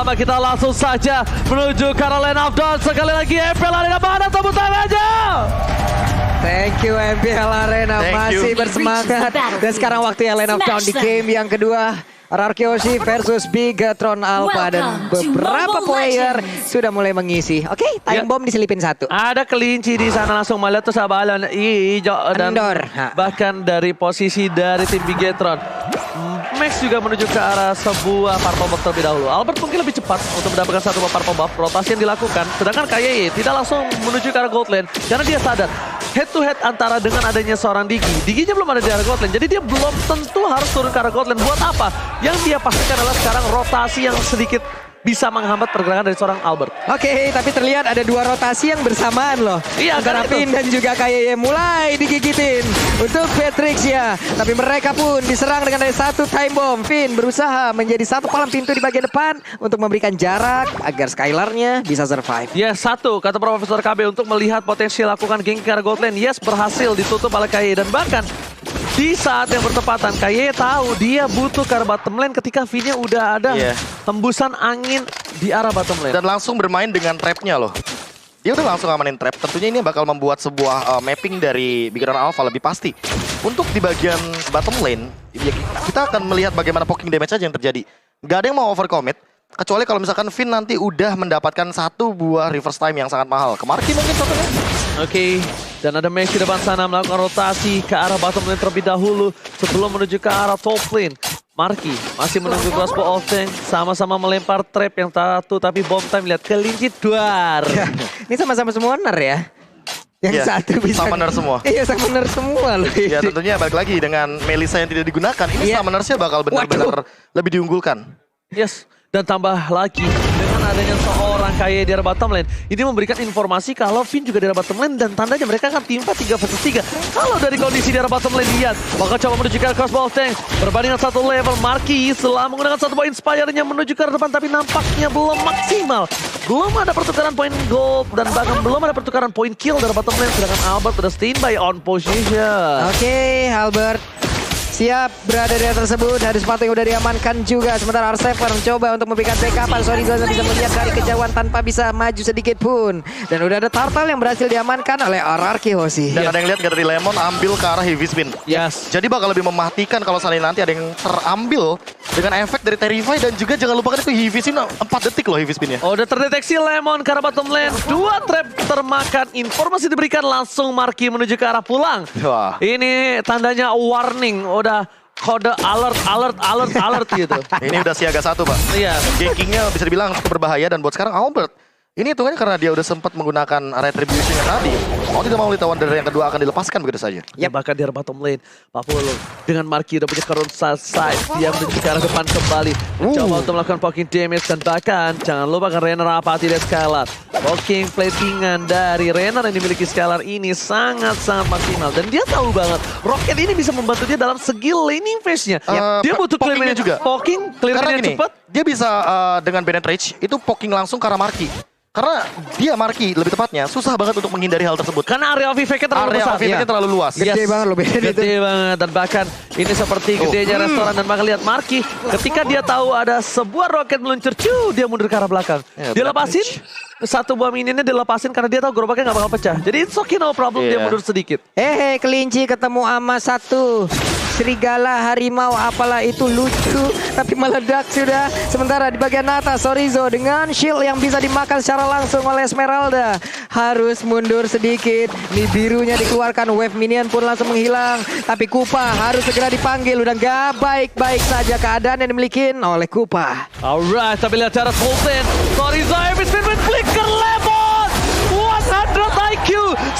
lama, kita langsung saja menuju ke arah line up down. Sekali lagi MPL Arena, mana tepuk tangan aja. Thank you MPL Arena, masih bersemangat. Dan sekarang waktunya line up down di game yang kedua. RRQ Hoshi versus Bigatron Alpha dan beberapa player sudah mulai mengisi. Oke, time bomb diselipin satu. Ada kelinci di sana, langsung melihat tuh Sabalan hijau dan bahkan dari posisi dari tim Bigatron. Max juga menuju ke arah sebuah purple buff terlebih dahulu. Albert mungkin lebih cepat untuk mendapatkan satu purple buff. Rotasi yang dilakukan. Sedangkan KYE tidak langsung menuju ke arah gold lane. Karena dia sadar head to head antara dengan adanya seorang Digi. Diginya belum ada di arah gold lane. Jadi dia belum tentu harus turun ke arah gold lane. Buat apa? Yang dia pastikan adalah sekarang rotasi yang sedikit bisa menghambat pergerakan dari seorang Albert. Oke, tapi terlihat ada dua rotasi yang bersamaan loh. Iya, antara Finn dan juga KYE mulai digigitin untuk Patrix ya. Tapi mereka pun diserang dengan ada satu time bomb. Finn berusaha menjadi satu palang pintu di bagian depan untuk memberikan jarak agar Skylar-nya bisa survive. Yes, satu kata Profesor KB untuk melihat potensi lakukan gank ke arah gold lane. Yes, berhasil ditutup oleh KYE dan bahkan di saat yang bertepatan, KYE tahu dia butuh ke arah bottom lane ketika V-nya udah ada hembusan angin di arah bottom lane. Dan langsung bermain dengan trap-nya loh. Dia udah langsung ngamanin trap. Tentunya ini bakal membuat sebuah mapping dari Bigatron Alpha lebih pasti. Untuk di bagian bottom lane, ya kita akan melihat bagaimana poking damage aja yang terjadi. Gak ada yang mau overcommit. Kecuali kalau misalkan Finn nanti udah mendapatkan satu buah reverse time yang sangat mahal. Ke Marky mungkin contohnya. Oke, dan ada Max di depan sana melakukan rotasi ke arah bottom lane terlebih dahulu sebelum menuju ke arah top lane. Marky masih menunggu crossbow of tank, sama-sama melempar trap yang satu, tapi bomb time lihat kelinci duar. Ini sama-sama summoner ya. Yang satu bisa summoner semua. Iya, summoner semua loh. Ya tentunya balik lagi dengan Melissa yang tidak digunakan, ini summonersnya bakal benar-benar lebih diunggulkan. Yes. Dan tambah lagi dengan adanya seorang KYE di arah bottom lane, ini memberikan informasi kalau Finn juga di arah bottom lane dan tandanya mereka akan tim 3 versus 3. Kalau dari kondisi di arah bottom lane lihat, bakal coba menuju ke arah crossbow tank. Berbandingan satu level, Marky setelah menggunakan satu buah inspire-nya menuju ke arah depan, tapi nampaknya belum maksimal. Belum ada pertukaran poin gold dan bahkan belum ada pertukaran poin kill dari bottom lane, sedangkan Albert sudah standby on position. Oke, Albert siap berada di area tersebut. Ada sepatu yang udah diamankan juga. Sementara R7 mencoba untuk memberikan backupan. Sorry, gue bisa melihat dari kejauhan tanpa bisa maju sedikit pun. Dan udah ada Turtle yang berhasil diamankan oleh RRQ Hoshi. Dan ada yang lihat dari Lemon ambil ke arah heavy spin. Yes. Jadi bakal lebih mematikan kalau seandainya nanti ada yang terambil dengan efek dari Terrify. Dan juga jangan lupakan itu heavy spin 4 detik loh heavy spinnya. Oh, udah terdeteksi Lemon ke arah bottom lane. 2 trap termakan. Informasi diberikan langsung Marky menuju ke arah pulang. Wah. Ini tandanya warning. Udah kode alert gitu. Ini udah siaga 1 Pak. Iya. Gankingnya bisa dibilang cukup berbahaya. Dan buat sekarang Albert, ini hitungannya karena dia udah sempat menggunakan retribution-nya tadi. Mau tidak mau Lita Wanderer yang kedua akan dilepaskan begitu saja. Ya bahkan di arah bottom lane, Pak Polo dengan Marky udah punya current side, dia menuju ke arah depan kembali. Coba untuk melakukan poking damage dan bahkan jangan lupakan Renner apati dari Skylar. Poking platingan dari Renner yang dimiliki Skylar ini sangat-sangat maksimal. Dan dia tahu banget, Rocket ini bisa membantu dia dalam segi laning phase-nya. Dia butuh clear juga. Poking, clear-nya cepat. Dia bisa dengan Bennett Rage, itu poking langsung ke arah Marky. Karena dia Marky lebih tepatnya susah banget untuk menghindari hal tersebut. Karena area of effect-nya terlalu besar. Area terlalu luas. Gede banget loh Bennett itu. Gede banget dan bahkan ini seperti gedenya restoran dan bahkan lihat Marky ketika dia tahu ada sebuah roket meluncur, dia mundur ke arah belakang. Dia lepasin satu buah minionnya dilepasin karena dia tahu gerobaknya nggak bakal pecah. Jadi it's okay, no problem, dia mundur sedikit. Kelinci ketemu sama satu serigala harimau, apalah itu lucu tapi meledak sudah. Sementara di bagian atas Sorizo dengan shield yang bisa dimakan secara langsung oleh Esmeralda harus mundur sedikit. Nih birunya dikeluarkan, wave minion pun langsung menghilang. Tapi Kupa harus segera dipanggil, udah gak baik-baik saja keadaan yang dimiliki oleh Kupa. Alright, tapi lihat cara Sultan. Sorizo habis flicker Lemon 100 IQ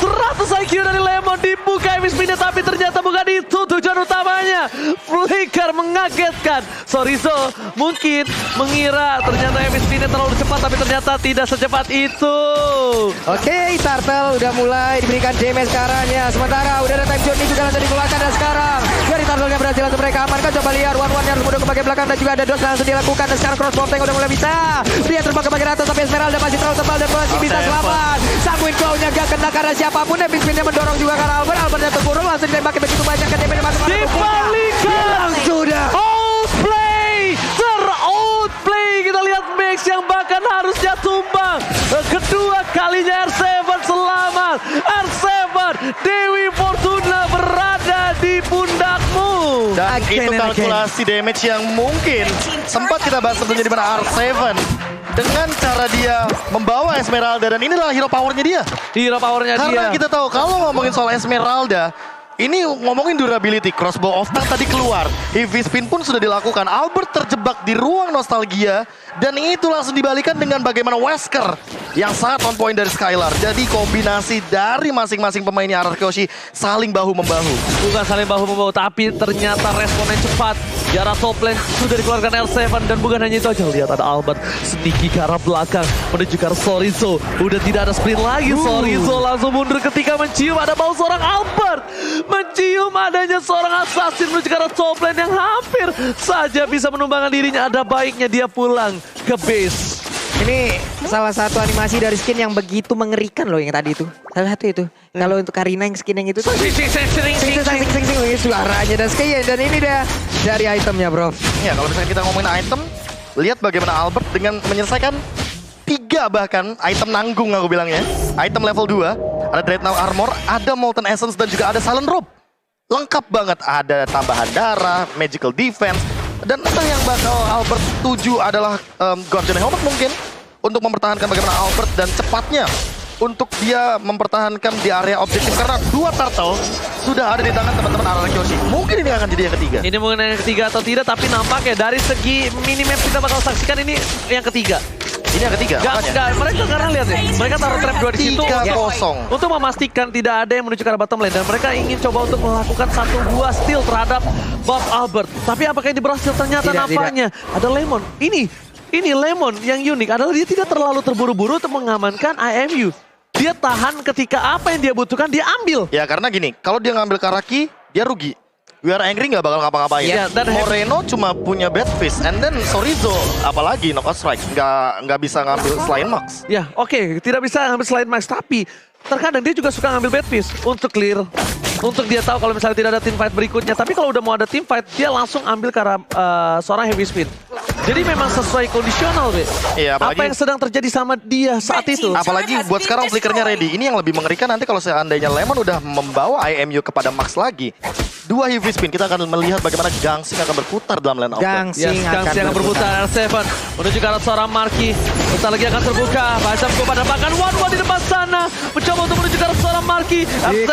100 IQ dari Lemon dibuka MSP-nya, tapi ternyata bukan itu tujuan utamanya. Flicker mengagetkan. Sorizo mungkin mengira ternyata MSP-nya terlalu cepat, tapi ternyata tidak secepat itu. Oke, Turtle udah mulai diberikan damage ke arahnya. Sementara udah ada time journey juga langsung dikeluarkan dan sekarang dari Turtle-nya berhasil langsung mereka amankan. Coba lihat one-one yang harus mundur ke bagian belakang dan juga ada dos langsung dilakukan. Dan sekarang crossbow tank udah mulai bisa. Dia terbang ke bagian atas tapi Esmeralda masih terlalu tebal dan masih bisa selamat. Sanguin claw-nya gak kena karena siapapun. Spin-nya mendorong juga karena Albertnya terburung langsung ditembaki begitu banyak ke damage masuk. Dibalikan sudah. Outplay, ter-outplay. Kita lihat Max Max yang bahkan harusnya tumbang. Kedua kalinya R7 selamat. R7, Dewi Fortuna berada di pundakmu. Dan itu kalkulasi damage yang mungkin sempat kita bahas tentunya di mana R7 dengan cara dia membawa Esmeralda, dan inilah hero powernya dia. Hero powernya dia. Karena kita tahu kalau ngomongin soal Esmeralda, ini ngomongin durability, crossbow of tank tadi keluar, heavy spin pun sudah dilakukan. Albert terjebak di ruang nostalgia, dan itu langsung dibalikan dengan bagaimana Wesker yang sangat on point dari Skylar. Jadi kombinasi dari masing-masing pemainnya RRQ Yoshi saling bahu-membahu. Bukan saling bahu-membahu, tapi ternyata responnya cepat. Di arah top lane sudah dikeluarkan R7, dan bukan hanya itu aja. Lihat ada Albert sneaky ke arah belakang menuju ke arah Sorizo. Udah tidak ada sprint lagi, Sorizo langsung mundur ketika mencium ada bau seorang Albert. Mencium adanya seorang assassin menuju ke arah top lane yang hampir saja bisa menumbangkan dirinya. Ada baiknya dia pulang ke base. Ini salah satu animasi dari skin yang begitu mengerikan loh yang tadi itu. Salah satu itu. Kalau untuk Karina yang skin yang itu tuh. Suaranya dan skin, dan ini dia dari itemnya, bro. Ya, kalau misalnya kita ngomongin item, lihat bagaimana Albert dengan menyelesaikan 3 bahkan item nanggung aku bilangnya. Item level 2, ada Dreadnought Armor, ada Molten Essence, dan juga ada Silent Robe. Lengkap banget, ada tambahan darah, Magical Defense, dan entah yang bakal Albert tuju adalah Guardian Helmet mungkin untuk mempertahankan bagaimana Albert dan cepatnya untuk dia mempertahankan di area objektif, karena 2 turtle sudah ada di tangan teman-teman RRQ Yoshi. Mungkin ini akan jadi yang ketiga. Ini mungkin yang ketiga atau tidak, tapi nampaknya dari segi minimap kita bakal saksikan ini yang ketiga. Ini yang ketiga. Enggak, mereka sekarang lihat nih, mereka taruh trap 2 di situ 3-0. untuk memastikan tidak ada yang menuju ke arah bottom lane, dan mereka ingin coba untuk melakukan 1 buah steal terhadap Buff Albert. Tapi apakah ini berhasil? Ternyata nampaknya ada Lemon. Ini Lemon yang unik adalah dia tidak terlalu terburu-buru untuk mengamankan IMU. Dia tahan ketika apa yang dia butuhkan dia ambil. Ya karena gini, kalau dia ngambil Karaki, dia rugi. We are angry nggak bakal ngapa-ngapain. Yeah, Moreno cuma punya bad fish, and then Sorizo apalagi knockout strike, nggak bisa ngambil selain Max. Ya oke, tidak bisa ngambil selain Max, tapi terkadang dia juga suka ngambil bad fish untuk clear. Untuk dia tahu kalau misalnya tidak ada team fight berikutnya. Tapi kalau udah mau ada team fight, dia langsung ambil ke arah seorang heavy spin. Jadi memang sesuai kondisional, Be. Iya, apa yang sedang terjadi sama dia saat itu. Apalagi buat sekarang flickernya ready. Ini yang lebih mengerikan nanti kalau seandainya Lemon udah membawa IMU kepada Max lagi. 2 heavy spin, kita akan melihat bagaimana Gangsing akan berputar dalam lane out. Gangsing akan berputar. R7 menuju ke arah seorang Marky. Bentar lagi akan terbuka. Baca kepada bahkan One di depan sana. Mencoba untuk menuju ke arah seorang Marky. R7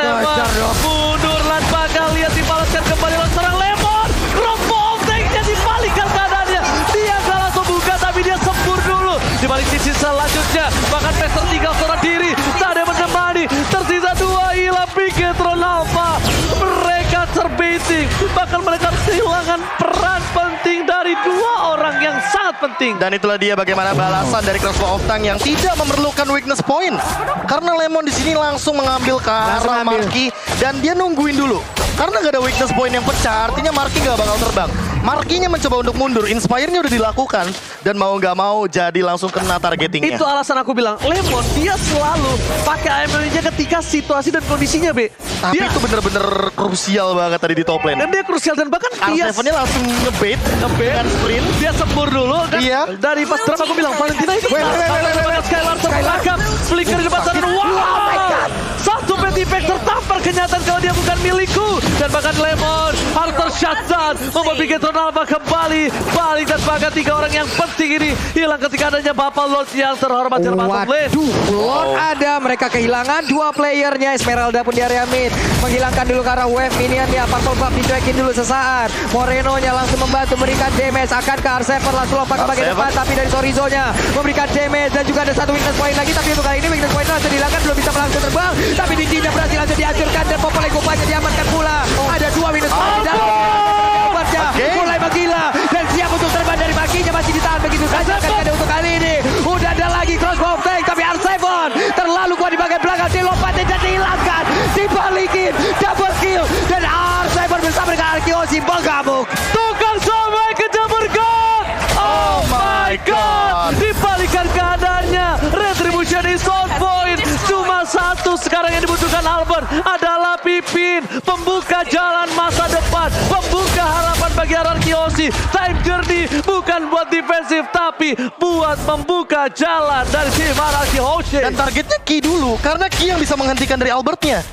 mundur dan bakal lihat dibalaskan kembali oleh seorang Lemon. Rombong tanknya dibalikan keadaannya. Dia gak langsung buka, tapi dia sempur dulu. Di balik sisi selanjutnya, bahkan Pester tinggal seorang diri. Tak ada menemani. Tersisa 2 hilang Bigetron Alpha. Mereka terbaiting, bahkan mereka kehilangan peran penting dari 2 orang yang sangat penting. Dan itulah dia bagaimana balasan dari Crossbow of Tank yang tidak memerlukan weakness point. Karena Lemon di sini langsung mengambil ke arah Marky, dan dia nungguin dulu. Karena gak ada weakness point yang pecah, artinya Marky gak bakal terbang. Marky-nya mencoba untuk mundur, Inspire-nya udah dilakukan, dan mau gak mau jadi langsung kena targetingnya. Itu alasan aku bilang, Lemon dia selalu pakai AML-nya ketika situasi dan kondisinya, Be. Tapi itu bener-bener krusial banget tadi di top lane. Dan dia krusial, dan bahkan dia R7-nya langsung ngebait dengan sprint. Dia sembur dulu kan. Iya. Dari pas drop aku bilang Valentina itu Skylar terbelakang. Flicker di depan sana. Wow. Satu pet impact tertampar kenyataan kalau dia bukan milikku. Dan bahkan Lemon harus tershutdown. Membuat Bigetron Alpha kembali balik, dan bahkan 3 orang yang penting ini hilang ketika adanya Bapak Lord yang terhormat di bottom lane. Lord ada, mereka kehilangan 2 playernya. Esmeralda pun di area mid. Menghilangkan dulu ke arah wave minionnya. Purple Buff dicuekin dulu sesaat. Moreno-nya langsung membantu memberikan damage. Akan ke R7 langsung lompat ke bagian depan, tapi dari Sorizo-nya memberikan damage. Dan juga ada 1 weakness point lagi, tapi untuk kali ini weakness point langsung dihilangkan, belum bisa langsung terbang. Tapi Digi-nya berhasil langsung dihancurkan, dan Popolai Gopanya diamankan pula. Ada 2 weakness point dan mulai menggila, dan siap untuk terbang dari baginya, masih ditahan begitu saja. Kan untuk kali ini udah ada lagi crossbow tank, tapi R7 terlalu kuat di bagian belakang. Dilompatin dan dihilangkan, dibalikin, double kill, dan R7 bersama dengan Arkeosi mengamuk. Tukang sampai ke Jumpercut. Oh my god. Dibalikan keadaannya. Retribution is on point. Cuma 1 sekarang yang dibutuhkan Albert adalah Pipin. Pembuka jalan masa depan. Pembuka harapan bagi RRQ Yoshi. Time Journey bukan bukan buat defensif, tapi buat membuka jalan dari tim Araki Hoshi. Dan targetnya Ki dulu, karena Ki yang bisa menghentikan dari Albertnya.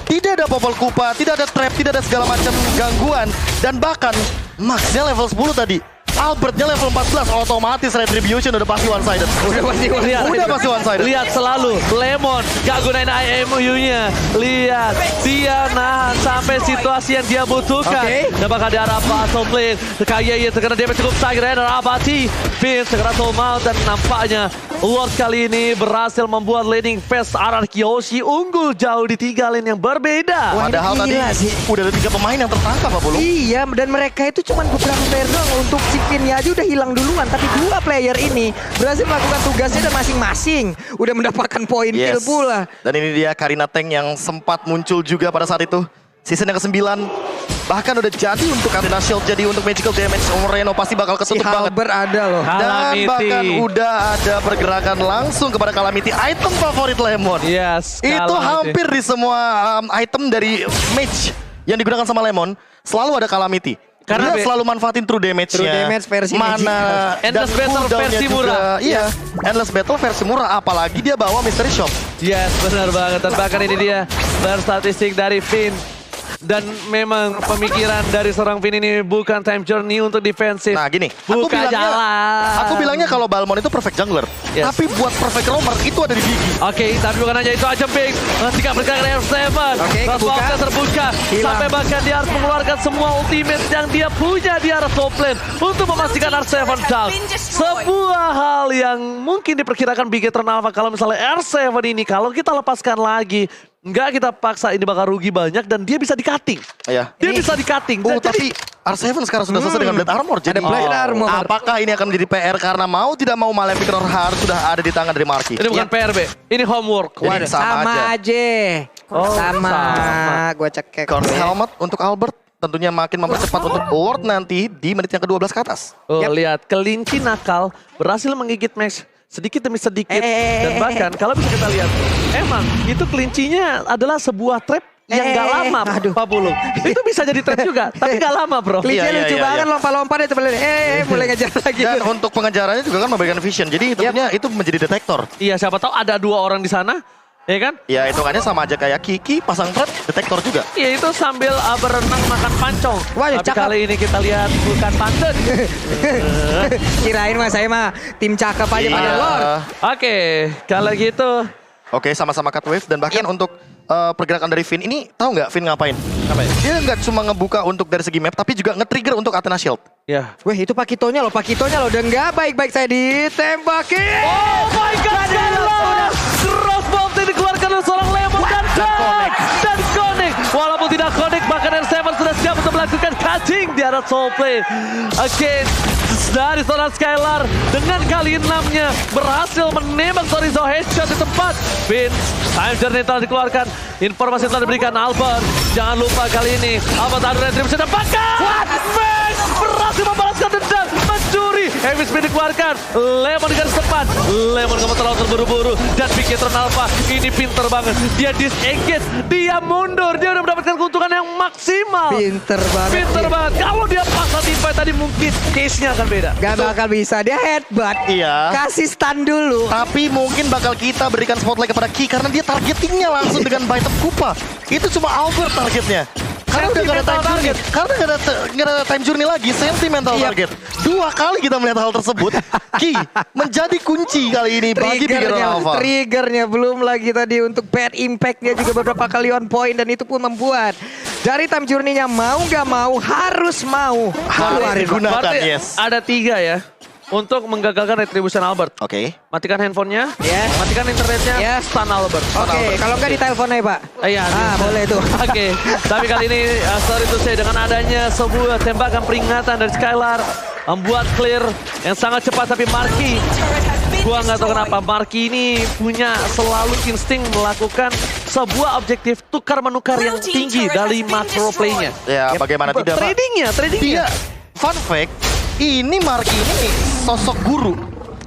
Tidak ada Popol Kupa, tidak ada trap, tidak ada segala macam gangguan. Dan bahkan Maxnya level 10 tadi. Albertnya level 14, otomatis Retribution udah pasti one-sided. Udah pasti one-sided. Lihat selalu, Lemon gak gunain IMU-nya. Lihat, dia nahan sampai situasi yang dia butuhkan. Dan bakal diarah Battle Plane. Kayaknya terkena damage cukup sakit. Rainer Abati, Vince segera soul mount. Dan nampaknya Lord kali ini berhasil membuat laning phase Araki Hoshi unggul jauh di 3 lane yang berbeda. Padahal tadi udah ada 3 pemain yang tertangkap, Pak Bulu. Iya, dan mereka itu cuma beberapa player doang. Untuk si Finnya aja udah hilang duluan. Tapi 2 player ini berhasil melakukan tugasnya dan masing-masing udah mendapatkan poin kill pula. Dan ini dia Karina Tank yang sempat muncul juga pada saat itu. Season yang ke-9. Bahkan udah jadi untuk Karina Shield, jadi untuk magical damage. Reno pasti bakal ketutup banget. Halber ada loh. Dan bahkan udah ada pergerakan langsung kepada Calamity. Item favorit Lemon. Yes, itu hampir di semua item dari mage yang digunakan sama Lemon selalu ada Calamity. Karena dia selalu manfaatin true damage-nya. True damage versi mana Endless Battle versi murah. Iya, Endless Battle versi murah. Apalagi dia bawa Mystery Shop. Yes, benar banget. Dan bahkan ini dia statistik dari Finn. Dan memang pemikiran dari seorang Finn ini bukan time journey untuk defensif. Nah gini, buka jalan. Aku bilangnya kalau Balmond itu perfect jungler. Yes. Tapi buat perfect roamer itu ada di Biggie. Oke, tapi bukan hanya itu aja, Pink. Ketika bergerak dari R7. kebuka. Terbuka. Hilang. Sampai bahkan dia harus mengeluarkan semua ultimate yang dia punya di arah top lane. Untuk memastikan R7 down. Sebuah hal yang mungkin diperkirakan Bigetron Alpha. Kalau misalnya R7 ini, kalau kita lepaskan lagi. Enggak, kita paksa, ini bakal rugi banyak dan dia bisa di-cutting. Iya. Dia bisa di-cutting. Tapi R7 sekarang sudah selesai dengan Blade Armor. Jadi Blade Armor. apakah ini akan menjadi PR karena mau tidak mau Malefic Roar sudah ada di tangan dari Marky. Ini bukan PRB, ini homework. Jadi sama aja. Sama. Gue cekek. Corn Helmet untuk Albert tentunya makin mempercepat untuk Ward nanti di menit yang ke-12 ke atas. Oh, lihat, kelinci nakal berhasil menggigit Max sedikit demi sedikit. Dan bahkan kalau bisa kita lihat, emang itu kelincinya adalah sebuah trap yang gak lama, Pak Bulung. Itu bisa jadi trap juga, tapi gak lama, bro. Kelincinya lucu banget, lompat-lompat ya coba lihat. Mulai ngejar lagi. Dan untuk pengejarannya juga kan memberikan vision. Jadi tentunya itu menjadi detektor. Iya, siapa tahu ada 2 orang di sana. Ya kan? Ya hitungannya sama aja kayak Kiki pasang trap detektor juga. Iya itu sambil berenang makan pancong. Wah, tapi cakep. kali ini kita lihat bukan pantun. Kirain mas saya mah tim cakep aja pada Lord. Oke, kalau gitu. Oke, sama-sama cut wave dan bahkan untuk pergerakan dari Finn ini tahu nggak Finn ngapain? Dia nggak cuma ngebuka untuk dari segi map tapi juga nge-trigger untuk Athena Shield. Ya. Weh itu Pakitonya loh udah nggak baik-baik saya ditembakin. Oh my god, crossbow dikeluarkan oleh seorang Lemon dan connect. Walaupun tidak connect, bahkan R7 sudah siap untuk melakukan cutting di arah soul plane. Again, dari seorang Skylar dengan kali 6-nya berhasil menembak Torizo headshot di tempat. Vince, time journey telah dikeluarkan. Informasi telah diberikan Albert. Jangan lupa kali ini Albert ada retribution dan bakar. Max berhasil membalaskan dendam, mencuri. Heavy speed dikeluarkan. Lemon di garis depan. Lemon kamu terlalu terburu-buru dan Bigetron Alpha ini pinter banget. Dia disengage, dia mundur, dia udah mendapatkan keuntungan yang maksimal. Pinter banget. Kalau dia paksa timpai tadi mungkin case-nya akan beda. Gak bakal bisa, dia headbutt. Iya. Kasih stun dulu. Tapi mungkin bakal kita berikan spotlight kepada Ki karena dia targetingnya langsung dengan Bite of Kupa. Itu cuma Albert targetnya. Karena udah gak ada time journey. Karena gak ada time journey lagi, sentimental target. 2 kali kita melihat hal tersebut. Ki menjadi kunci kali ini bagi Bigetron Alpha. Triggernya belum lagi tadi untuk bad impact dia juga beberapa kali on point dan itu pun membuat dari time journey-nya mau gak mau harus digunakan. Berarti Yes. ada 3 ya. Untuk menggagalkan retribution Albert. Oke. Matikan handphonenya, Yes. matikan internetnya, Yes. stun Albert. Oke, kalau nggak di telepon aja Pak. Iya. Boleh tuh. Oke, tapi kali ini sorry to say dengan adanya sebuah tembakan peringatan dari Skylar membuat clear yang sangat cepat, tapi Marky, gua nggak tahu kenapa Marky ini punya selalu insting melakukan sebuah objektif tukar-menukar yang tinggi dari macro play-nya. Ya, bagaimana tidak, Pak? Tradingnya. Dia, fun fact, ini Marky ini sosok guru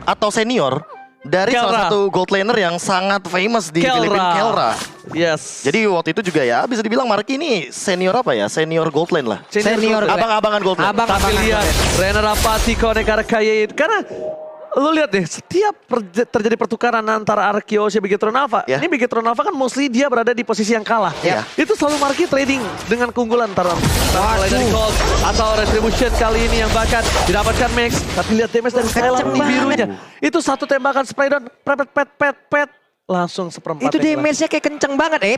atau senior dari salah satu gold laner yang sangat famous di Filipina, Kelra. Yes. Jadi waktu itu juga ya bisa dibilang Marky ini senior apa ya? Senior gold lane lah. Senior abang-abangan gold lane. Tapi lihat Renner Apati Konekar Kayain. Karena lu lihat deh, setiap terjadi pertukaran antara Arkeos dan Bigetron Alpha. Ya. Ini Bigetron Alpha kan mostly dia berada di posisi yang kalah. Ya. Itu selalu Marky trading dengan keunggulan antara mulai dari Cold atau Retribution kali ini yang bahkan didapatkan Max. Tapi lihat damage dari Skylar di birunya. Itu satu tembakan spray down, pet. Langsung seperempat. Itu damage-nya kayak kenceng banget.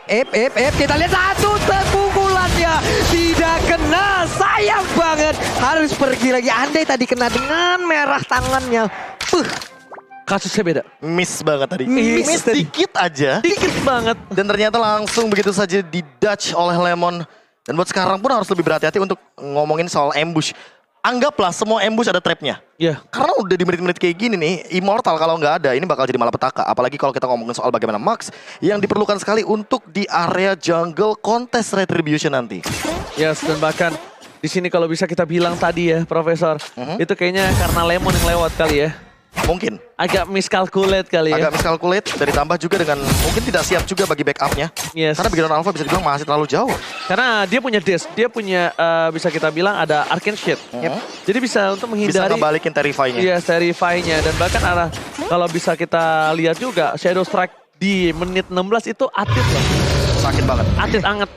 Kita lihat satu pukulannya. Tidak kena. Sayang banget. Harus pergi lagi. Andai tadi kena dengan merah tangannya. Kasusnya beda. Miss banget tadi. Miss tadi. Dikit aja. Dikit banget. Dan ternyata langsung begitu saja di-dodge oleh Lemon. Dan buat sekarang pun harus lebih berhati-hati untuk ngomongin soal ambush. Anggaplah semua ambush ada trapnya. Iya. Karena udah di menit-menit kayak gini nih, Immortal kalau nggak ada ini bakal jadi malapetaka. Apalagi kalau kita ngomongin soal bagaimana Max yang diperlukan sekali untuk di area jungle kontes Retribution nanti. Yes, dan bahkan di sini kalau bisa kita bilang tadi ya, Profesor, itu kayaknya karena Lemon yang lewat kali ya. Mungkin. Agak miscalculate kali ya. Agak miscalculate, dan ditambah juga dengan mungkin tidak siap juga bagi backupnya. Yes. Karena Bigetron Alpha bisa dibilang masih terlalu jauh. Karena dia punya dash, dia punya bisa kita bilang ada Arcane Shit. Jadi bisa untuk Bisa menghindari. ngebalikin Terrify-nya. Iya, Terrify-nya. Dan bahkan kalau bisa kita lihat juga, Shadow Strike di menit 16 itu atit loh. Sakit banget. Atit anget.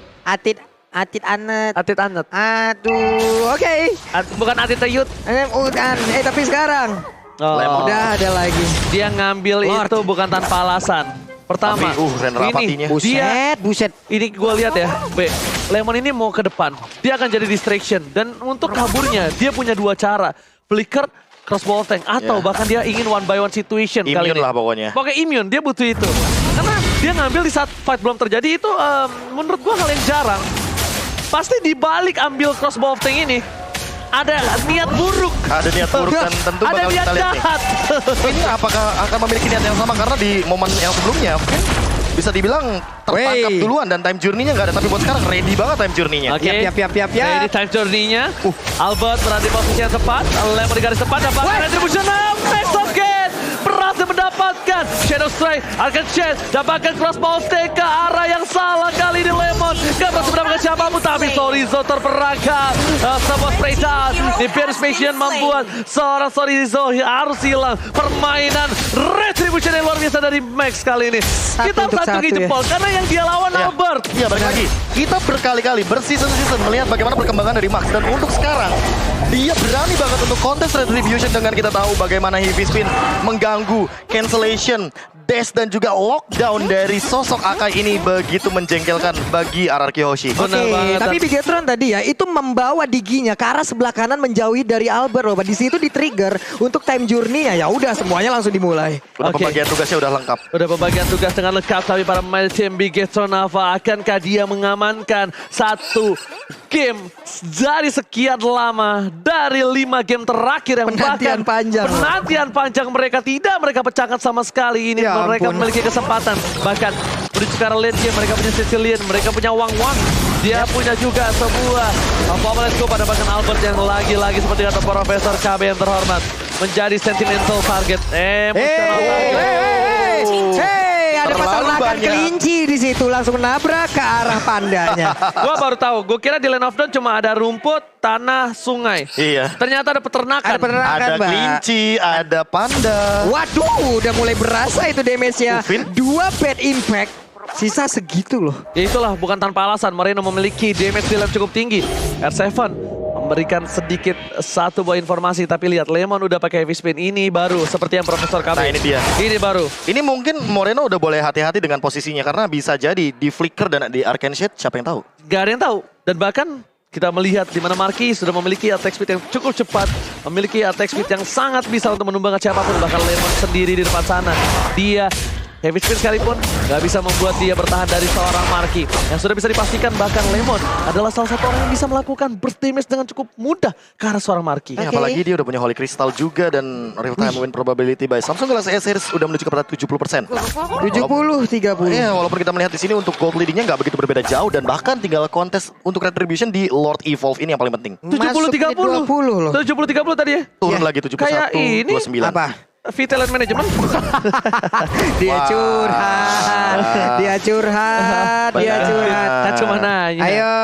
Atit anet. Atit anget. Aduh, oke. Bukan atit teyut. Udah, tapi sekarang. Lemon. Udah ada lagi. Dia ngambil Lord. itu bukan tanpa alasan. Pertama, Tapi, Renner Apatinya. Buset. ini gue lihat ya, Lemon ini mau ke depan. Dia akan jadi distraction. Dan untuk kaburnya, dia punya dua cara. Flicker, crossbow tank. Atau bahkan dia ingin one by one situation kali Immune ini. lah pokoknya. Pokoknya immune, dia butuh itu. Karena dia ngambil di saat fight belum terjadi itu menurut gue hal yang jarang. Pasti dibalik ambil crossbow tank ini. Ada niat buruk. Ada niat buruk dan tentu ada bakal niat kita lihat jahat. nih. Ini apakah akan memiliki niat yang sama karena di momen yang sebelumnya mungkin bisa dibilang tertangkap duluan dan time journey-nya nggak ada. Tapi buat sekarang ready banget time journey-nya. Oke, Piap. ini time journey-nya. Albert berada di posisi yang tepat. Lemon di garis tepat. Dapatkan Retribution. Next again. Berhasil mendapatkan Shadow Strike. Arcane Shade. Dapatkan crossbow stake ke arah yang salah kali ini Lemon. Gak berhasil mendapatkan siapapun. Tapi Sorizo terperangkap. Sebuah spray down. Di Pierce Mission membuat seorang Sorizo harus hilang. Permainan Retribution yang luar biasa dari Max kali ini. Kita harus acungi jempol. Karena yang dia lawan Albert. Iya, balik lagi. Kita berkali-kali berseason-season melihat bagaimana perkembangan dari Max. Dan untuk sekarang, dia berani banget untuk kontes Retribution dengan kita tahu bagaimana Heavy Spin mengganggu, cancellation, dash, dan juga lockdown dari sosok Akai ini begitu menjengkelkan bagi RRQ Hoshi. Oke, tapi Bigetron tadi ya, itu membawa Diginya ke arah sebelah kanan menjauhi dari Albert loh. Di situ di-trigger untuk time journey-nya. Ya udah, semuanya langsung dimulai. Udah pembagian tugasnya udah lengkap. Udah pembagian tugas dengan lengkap, tapi para pemain tim Bigetron Alpha akankah dia mengamankan satu game dari sekian lama, dari 5 game terakhir yang Penantian panjang. penantian panjang mereka tidak mereka pecahkan sama sekali. Ini Ya mereka ampun. memiliki kesempatan, bahkan menuju ke arah lane game. Mereka punya Sicilian, mereka punya Wang, dia punya juga sebuah Let's Go pada bahkan Albert yang lagi-lagi seperti kata Profesor KB yang terhormat menjadi sentimental target. Emotional target. Ada Terlalu peternakan banyak. kelinci di situ langsung nabrak ke arah pandanya. Gua baru tahu, gue kira di Land of Dawn cuma ada rumput, tanah, sungai. Iya. Ternyata ada peternakan. Ada peternakan, Ada Mbak. kelinci, ada panda. Waduh, udah mulai berasa itu damage-nya. Ufin. 2 bad impact. Sisa segitu loh. Ya itulah, bukan tanpa alasan Moreno memiliki damage deal yang cukup tinggi. R7 memberikan sedikit satu buah informasi, tapi lihat Lemon udah pakai heavy spin ini baru seperti yang Profesor KB. Nah, ini dia. Ini baru. Ini mungkin Moreno udah boleh hati-hati dengan posisinya karena bisa jadi di Flicker dan di Arcane Shade, siapa yang tahu? Gak ada yang tahu. Dan bahkan kita melihat di mana Marky sudah memiliki attack speed yang cukup cepat, memiliki attack speed yang sangat bisa untuk menumbangkan siapapun, bahkan Lemon sendiri di depan sana. Dia heavy spin sekalipun gak bisa membuat dia bertahan dari seorang Marky. Yang sudah bisa dipastikan bahkan Lemon adalah salah satu orang yang bisa melakukan burst damage dengan cukup mudah ke arah seorang Marky. Ya, apalagi dia udah punya Holy Crystal juga dan real time win probability by Samsung Galaxy S series udah menuju kepada 70%. 70-30. Iya, walaupun kita melihat di sini untuk gold leadingnya nggak begitu berbeda jauh dan bahkan tinggal kontes untuk Retribution di Lord Evolve ini yang paling penting. 70-30 loh. 70-30 tadi ya? Turun Ya, lagi 71, kayak ini. 29. Apa? Talent Management. Dia curhat. Dia curhat. Dia curhat. Kan cuma nanya. Ayo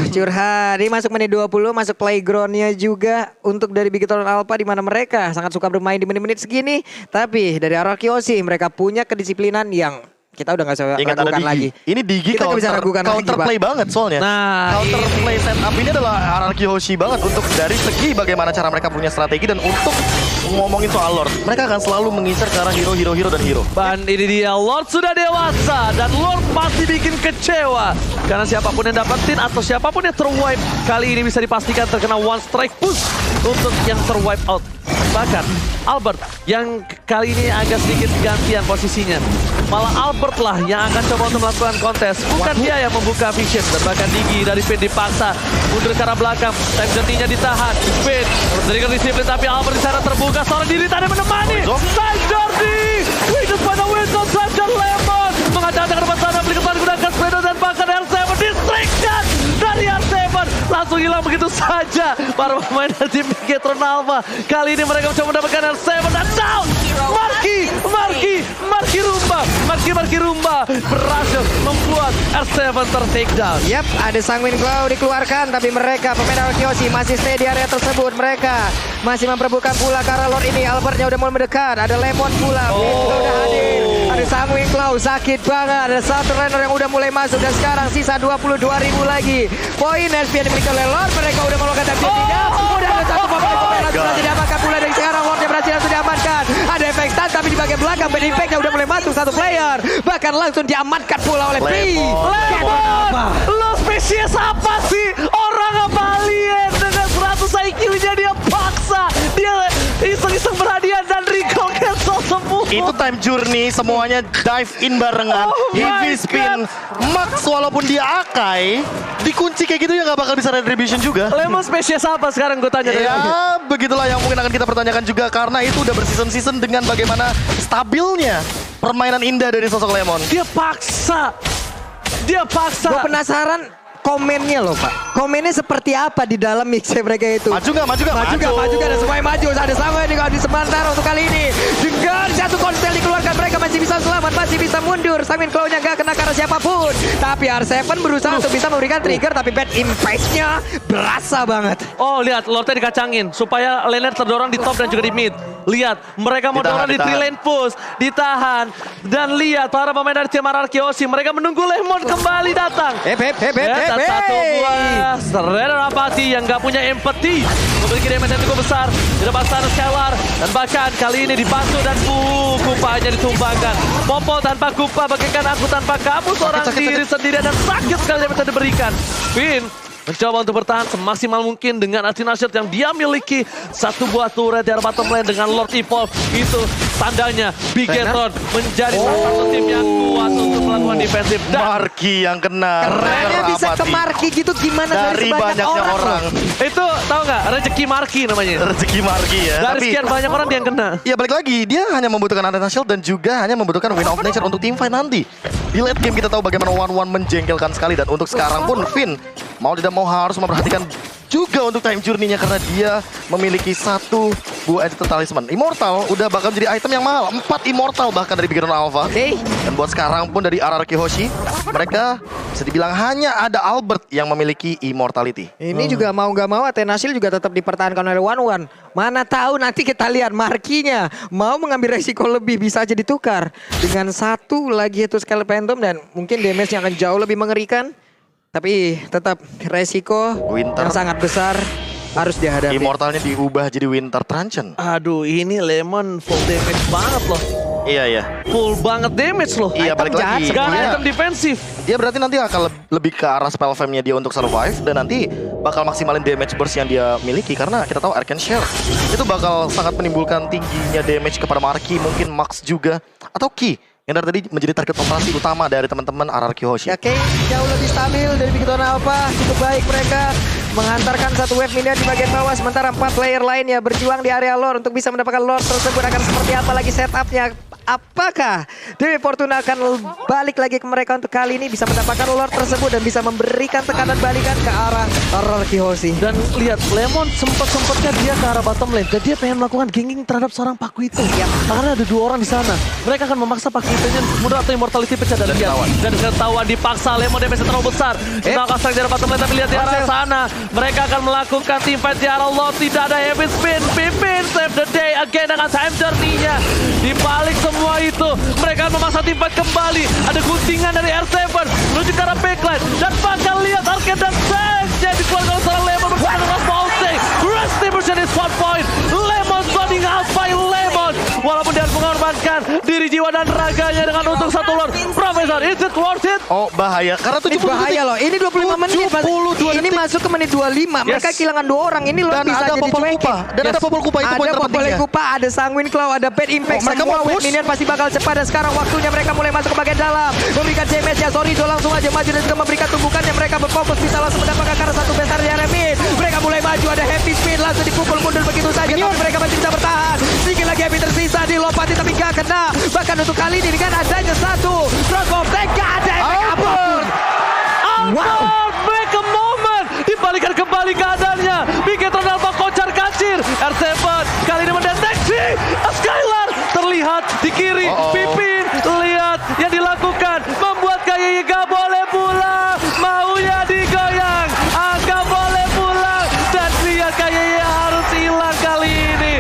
curhat. Ini masuk menit 20, masuk playgroundnya juga untuk dari Bigetron Alpha di mana mereka sangat suka bermain di menit-menit segini. Tapi dari RRQoshi mereka punya kedisiplinan yang kita udah gak usah ragukan lagi. Ini Digi Kita bisa ragukan lagi, counter Pak. play banget soalnya. Nah, Counterplay setup ini adalah RRQoshi banget untuk dari segi bagaimana cara mereka punya strategi dan untuk ngomongin soal Lord. Mereka akan selalu mengincar ke arah hero dan hero. Dan ini dia, Lord sudah dewasa dan Lord pasti bikin kecewa. Karena siapapun yang dapetin atau siapapun yang terwipe kali ini bisa dipastikan terkena one strike push untuk yang terwipe out. Bahkan Albert yang kali ini agak sedikit gantian posisinya. Malah Albert lah yang akan coba untuk melakukan kontes. Bukan dia yang membuka vision. Dan bahkan Digi dari Finn dipaksa mundur ke arah belakang. Time jentinya ditahan. Finn memberikan disiplin tapi Albert di sana terbuka. Seorang diri tadi menemani. Time Jordi. Windows pada Windows. Time Lemon. Mengacaukan ke depan sana. Beli kembali gunakan sepeda dan bahkan R7 distrikkan dari R7. Langsung hilang begitu saja para pemain dari tim Bigetron Alpha. Kali ini mereka mencoba mendapatkan R7 dan down. Marki Rumba berhasil membuat R7 ter-take down. Yap, ada Sanguine Claw dikeluarkan tapi mereka pemain RRQoshi masih stay di area tersebut. Mereka masih memperebutkan pula ke arah Lord ini. Albertnya udah mulai mendekat. Ada Lemon pula. Pintu udah hadir. Ada Sanguine Claw, sakit banget. Ada satu runner yang udah mulai masuk dan sekarang sisa 22.000 lagi. Poin SP yang dimiliki oleh Lord. Mereka udah melakukan tapi tidak. Udah ada satu pemain langsung saja diamankan pula dari sekarang. Lordnya berhasil langsung diamankan. Ada efek stun tapi di bagian belakang bad impactnya udah mulai masuk satu player. Bahkan langsung diamankan pula oleh P. Lemon! Lo spesies apa sih? Orang apa alien? Dengan 100 IQ-nya dia paksa. Dia iseng-iseng berhadiah dan recall cancel semua. Itu time journey, semuanya dive in barengan. Oh my Heavy spin. Max walaupun dia Akai, dikunci kayak gitu ya nggak bakal bisa retribution juga. Lemon spesies apa sekarang gue tanya? Ya, begitulah yang mungkin akan kita pertanyakan juga karena itu udah berseason-season dengan bagaimana stabilnya permainan indah dari sosok Lemon. Dia paksa. Gue penasaran komennya loh Pak. Komennya seperti apa di dalam mixnya mereka itu? Maju gak? Maju ada semuanya maju. Ada sama di sementara untuk kali ini. Dengan satu konstel dikeluarkan mereka masih bisa selamat, masih bisa mundur. Sanguine Claw-nya gak kena karena siapapun. Tapi R7 berusaha untuk bisa memberikan trigger tapi bad impact-nya berasa banget. Oh lihat, Lordnya dikacangin supaya laner terdorong di top dan juga di mid. Lihat, mereka mau dorong di 3 lane push, ditahan. Dan lihat para pemain dari tim RRQoshi, mereka menunggu Lemon kembali datang. Dan satu buah Surrender Apathy yang gak punya empathy memiliki damage yang cukup besar di depan sana Skylar. Dan bahkan kali ini dibantu dan Kupa hanya ditumbangkan. Popo tanpa Kupa, bagaikan aku tanpa kamu, seorang diri sendiri dan sakit sekali damage yang diberikan. Finn mencoba untuk bertahan semaksimal mungkin dengan Athena Shield yang dia miliki. Satu buah turret di arah bottom lane dengan Lord Evolve. Itu tandanya Bigetron menjadi salah satu tim yang kuat untuk melakukan defensif. Dan Marki yang kena. Kerennya bisa ke Marki gitu gimana dari banyaknya orang. itu tahu nggak rezeki Marki namanya? Rezeki Marki ya. Dari sekian banyak orang dia yang kena. Ya balik lagi, dia hanya membutuhkan Athena Shield dan juga hanya membutuhkan Win of Nature untuk teamfight nanti. Di late game kita tahu bagaimana 1-1 menjengkelkan sekali dan untuk sekarang pun Finn mau tidak mau harus memperhatikan juga untuk time journey-nya karena dia memiliki satu buah Entity Talisman. Immortal udah bakal menjadi item yang mahal. 4 Immortal bahkan dari Bigetron Alpha. Dan buat sekarang pun dari RRQoshi, mereka bisa dibilang hanya ada Albert yang memiliki Immortality. Ini juga mau gak mau Athena Shield juga tetap dipertahankan oleh One. Mana tahu nanti kita lihat Markinya mau mengambil resiko lebih, bisa aja ditukar dengan satu lagi itu Scale Phantom dan mungkin damage-nya akan jauh lebih mengerikan. Tapi tetap resiko yang sangat besar harus dihadapi. Immortalnya diubah jadi Winter Truncheon. Aduh, ini Lemon full damage banget loh. Iya. Full banget damage loh. Iya, balik lagi. Gak ada item defensif. Dia berarti nanti akan lebih ke arah spell fame-nya dia untuk survive dan nanti bakal maksimalin damage burst yang dia miliki karena kita tahu Arcane Share itu bakal sangat menimbulkan tingginya damage kepada Marki, mungkin Max juga atau Ki yang dari tadi menjadi target operasi utama dari teman-teman RRQoshi. Ya, Kay jauh lebih stabil dari Bigetron Alpha, cukup baik mereka menghantarkan satu wave minion di bagian bawah sementara 4 player lainnya berjuang di area lore untuk bisa mendapatkan lore tersebut. Akan seperti apa lagi setupnya? Apakah Dewi Fortuna akan balik lagi ke mereka untuk kali ini bisa mendapatkan Lord tersebut dan bisa memberikan tekanan balikan ke arah Rocky Hoshi. Dan lihat, Lemon sempat-sempatnya dia ke arah bottom lane dan dia pengen melakukan ganking terhadap seorang Paku itu. Karena ada 2 orang di sana. Mereka akan memaksa Paku itu mundur atau immortality pecah dan lihat. Dan ketahuan dipaksa, Lemon damage terlalu besar. Kita akan strike dari bottom lane tapi lihat di arah sana. Mereka akan melakukan teamfight di arah Lord. Tidak ada heavy spin. Pipin save the day again dengan time journey-nya. Di balik semua itu, mereka akan memaksa teamfight kembali. Ada guntingan dari R7 menuju ke arah backline. Dan bakal lihat Arcade dan Sash yang dikeluarkan oleh seorang Lemon bersama dengan Pausing. Restitution is 1 point. Lemon Zoning Alpha Lemon. Walaupun dia harus mengorbankan diri, jiwa, dan raganya dengan untuk 1 Lord. Profesor, is it worth it? Oh bahaya, karena Ini bahaya loh, ini 25 menit. Ini masuk ke menit 25, mereka kehilangan 2 orang. Ini Lord Dan bisa ada jadi Popol cuekin. Kupa. Dan ada Popol Kupa, itu poin Ada Popol terpentingnya. Kupa, ada Sanguine Claw, ada Bad Impact. Mereka Semua mau wave push. minion pasti bakal cepat. Dan sekarang waktunya mereka mulai masuk ke bagian dalam. Memberikan damage-nya, Sorizo langsung aja maju dan juga memberikan tumbukannya. Mereka berfokus bisa langsung mendapatkan karena 1 besar di area mid. Mereka mulai maju, ada heavy speed langsung dipukul mundur begitu saja. Tapi mereka masih bisa bertahan. Sedikit lagi heavy tersisa dilopati tapi gak kena. Bahkan untuk kali ini dengan adanya 1 Crossbow Tank gak ada efek apapun. Albert, make a moment. Dibalikan kembali keadaannya. Bigetron Alpha kocar kacir. R7 kali ini mendeteksi Skylar. Terlihat di kiri. Pipin, lihat yang dilakukan. Membuat KYY gak boleh pulang. Maunya digoyang. Gak boleh pulang. Dan lihat KYY harus hilang kali ini.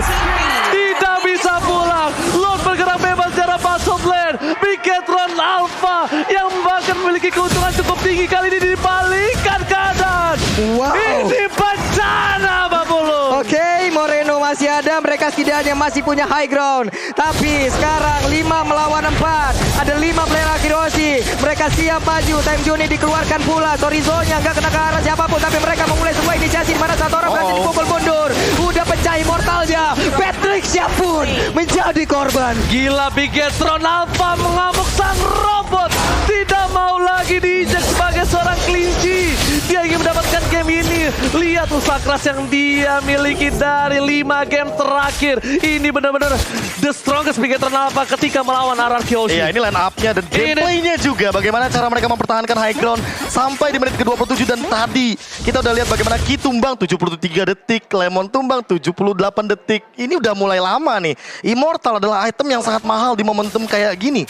Tidak bisa pulang. Lord bergerak bebas dari bottom lane. Bigetron Alpha yang bahkan memiliki keuntungan cukup tinggi kali ini dibalikan keadaan. Wow. Ini bencana, Babulu. Oke, Moreno masih ada, mereka setidaknya masih punya high ground. Tapi sekarang 5 melawan 4. Ada 5 player Akiroshi. Mereka siap maju. Time Journey dikeluarkan pula. Torizo-nya nggak kena ke arah siapapun. Tapi mereka memulai sebuah inisiasi di mana 1 orang berhasil dipukul mundur. Udah pecah immortalnya. Patrick siap pun menjadi korban. Gila, Bigetron Alpha mengamuk sang robot. Tidak mau lagi diinjak sebagai seorang kelinci. Dia ingin mendapatkan game ini. Lihat usaha keras yang dia miliki dari 5 game terakhir. Ini benar-benar the strongest Bigetron Alpha ketika melawan RRQ Hoshi. Iya, ini line up-nya dan gameplay-nya juga. Bagaimana cara mereka mempertahankan high ground sampai di menit ke-27. Dan tadi kita udah lihat bagaimana Ki tumbang 73 detik, Lemon tumbang 78 detik. Ini udah mulai lama nih. Immortal adalah item yang sangat mahal di momentum kayak gini.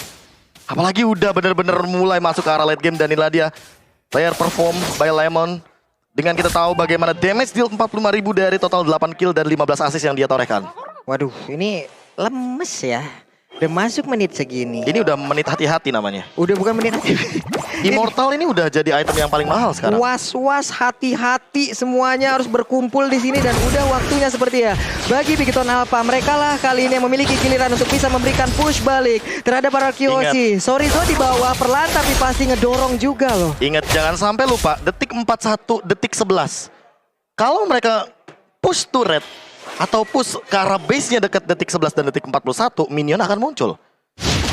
Apalagi udah bener-bener mulai masuk ke arah late game. Dan inilah dia player perform by Lemon. Dengan kita tahu bagaimana damage deal 45.000 dari total 8 kill dan 15 assist yang dia torehkan. Waduh, ini lemes ya. Udah masuk menit segini. Ini udah menit hati-hati namanya. Udah bukan menit. Immortal ini udah jadi item yang paling mahal sekarang. Was-was, hati-hati, semuanya harus berkumpul di sini dan udah waktunya seperti ya. Bagi Bigetron Alpha, mereka lah kali ini yang memiliki giliran untuk bisa memberikan push balik terhadap para Kiyoshi. Sorizo di bawah perlahan tapi pasti ngedorong juga loh. Ingat, jangan sampai lupa detik 41, detik 11. Kalau mereka push turret atau push ke arah base-nya dekat detik 11 dan detik 41, minion akan muncul.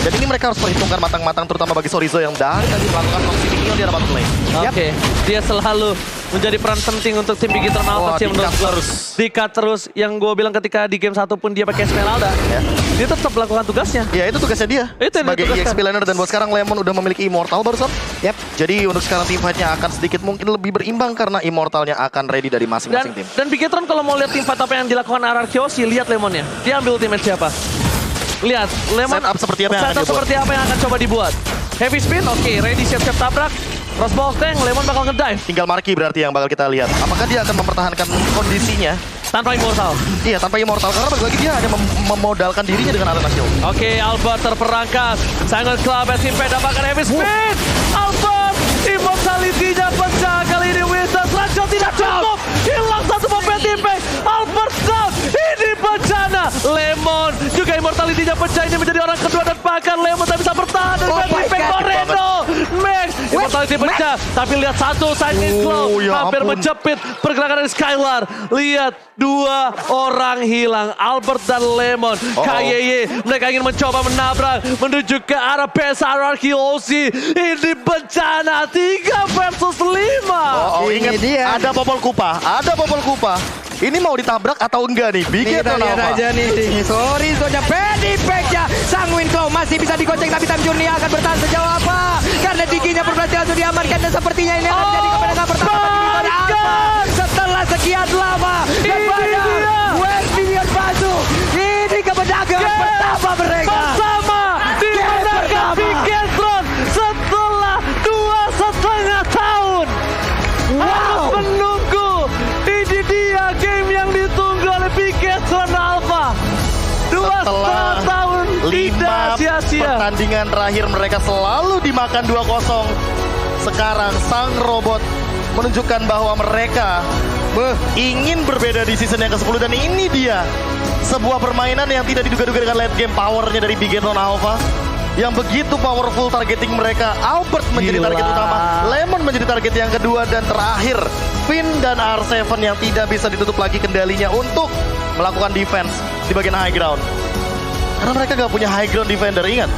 Dan ini mereka harus perhitungkan matang-matang, terutama bagi Sorizo yang dari tadi melakukan proxy minion di arah bottom lane. Oke, dia selalu menjadi peran penting untuk tim Bigetron Alpha sih menurut gue. Di-cut terus. Yang gue bilang ketika di game 1 pun dia pakai Esmeralda. Dia tetap melakukan tugasnya. Ya, itu tugasnya dia. Itu yang sebagai ditugaskan. EXP laner, dan buat sekarang Lemon udah memiliki Immortal barusan. Yap. Jadi untuk sekarang team fight-nya akan sedikit mungkin lebih berimbang karena Immortalnya akan ready dari masing-masing tim. Dan Bigetron kalau mau lihat tim fight apa yang dilakukan RRQ Hoshi, lihat Lemonnya. Dia ambil ultimate siapa? Lihat, Lemon Setup seperti apa yang akan setup dibuat. seperti apa yang akan coba dibuat. Heavy spin, oke, ready siap-siap tabrak. Crossbow tank, Lemon bakal ngedive Tinggal Marky berarti yang bakal kita lihat. Apakah dia akan mempertahankan kondisinya? tanpa immortal. Iya, tanpa Immortal. Karena bagi lagi dia hanya memodalkan dirinya dengan Arena Shield. Oke, Albert terperangkap. Sangat Club SMP dapatkan heavy spin. Albert, immortality-nya pecah. Kali ini Wizards Rachel tidak cukup. Hilang satu pemain impact. Albert down. Ini bencana. Lemon juga immortality-nya pecah. Ini menjadi orang kedua dan bahkan Lemon tak bisa bertahan. Dan Oh my impact God. Moreno. Max, immortality pecah. Tapi lihat satu, Silent Claw. ya Hampir ampun. menjepit pergerakan dari Skylar. Lihat, 2 orang hilang. Albert dan Lemon. KYY, mereka ingin mencoba menabrak menuju ke arah PSRR Hoshi. Ini bencana 3 versus 5. Ini Ingat, dia. ada Popol Kupa. Ada Popol Kupa. Ini mau ditabrak atau enggak nih? Nih kita Bigetron lihat Alpha. aja nih. Sorry, Zonya Bad Impact-nya. Sanguine Claw masih bisa digocek tapi Time Journey akan bertahan sejauh apa? Karena Diginya berhasil untuk diamankan dan sepertinya ini akan menjadi kemenangan pertama bagi Bigger Alpha. Setelah sekian lama kepada West Minion Batu. Ini kemenangan pertama mereka. Bersama dimenangkan Bigetron setelah 2,5 tahun. Harus menunggu. Ini dia game yang ditunggu oleh Bigetron Alpha. 2,5 tahun tidak 5 sia-sia. pertandingan terakhir mereka selalu dimakan 2-0. Sekarang sang robot menunjukkan bahwa mereka ingin berbeda di season yang ke-10 dan ini dia sebuah permainan yang tidak diduga-duga dengan late game powernya dari Bigetron Alpha yang begitu powerful targeting mereka. Albert menjadi Gila. target utama, Lemon menjadi target yang kedua, dan terakhir Finn dan R7 yang tidak bisa ditutup lagi kendalinya untuk melakukan defense di bagian high ground. Karena mereka gak punya high ground defender, ingat.